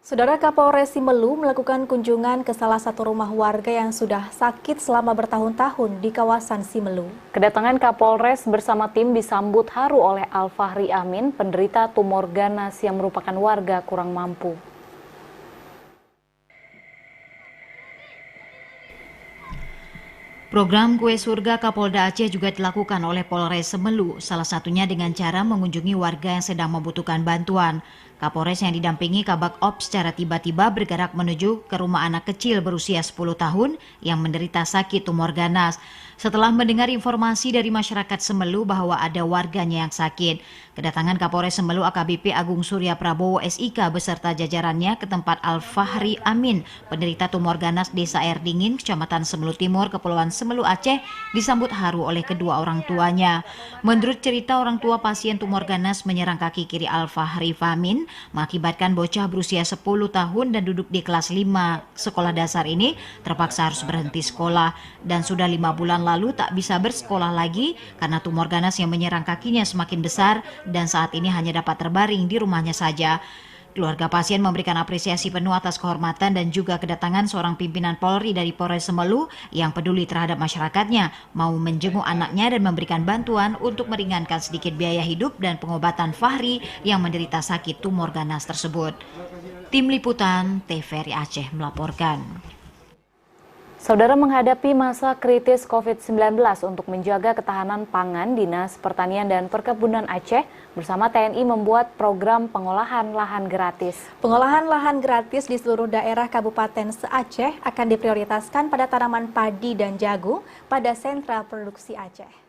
Saudara, Kapolres Simelu melakukan kunjungan ke salah satu rumah warga yang sudah sakit selama bertahun-tahun di kawasan Simelu. Kedatangan Kapolres bersama tim disambut haru oleh Al-Fahri Amin, penderita tumor ganas yang merupakan warga kurang mampu. Program Kue Surga Kapolda Aceh juga dilakukan oleh Polres Simelu, salah satunya dengan cara mengunjungi warga yang sedang membutuhkan bantuan. Kapolres yang didampingi Kabak Ops secara tiba-tiba bergerak menuju ke rumah anak kecil berusia 10 tahun yang menderita sakit tumor ganas. Setelah mendengar informasi dari masyarakat Simelu bahwa ada warganya yang sakit, kedatangan Kapolres Simelu AKBP Agung Surya Prabowo SIK beserta jajarannya ke tempat Al-Fahri Amin, penderita tumor ganas Desa Air Dingin, Kecamatan Simelu Timur, Kepulauan Simelu Aceh, disambut haru oleh kedua orang tuanya. Menurut cerita orang tua pasien tumor ganas menyerang kaki kiri Al-Fahri Amin, mengakibatkan bocah berusia 10 tahun dan duduk di kelas 5 sekolah dasar ini terpaksa harus berhenti sekolah dan sudah 5 bulan lalu tak bisa bersekolah lagi karena tumor ganas yang menyerang kakinya semakin besar dan saat ini hanya dapat terbaring di rumahnya saja. Keluarga pasien memberikan apresiasi penuh atas kehormatan dan juga kedatangan seorang pimpinan Polri dari Polres Simelu yang peduli terhadap masyarakatnya, mau menjenguk anaknya dan memberikan bantuan untuk meringankan sedikit biaya hidup dan pengobatan Fahri yang menderita sakit tumor ganas tersebut. Tim Liputan TVRI Aceh melaporkan. Saudara, menghadapi masa kritis COVID-19 untuk menjaga ketahanan pangan, Dinas Pertanian dan Perkebunan Aceh bersama TNI membuat program pengolahan lahan gratis. Pengolahan lahan gratis di seluruh daerah Kabupaten se-Aceh akan diprioritaskan pada tanaman padi dan jagung pada sentra produksi Aceh.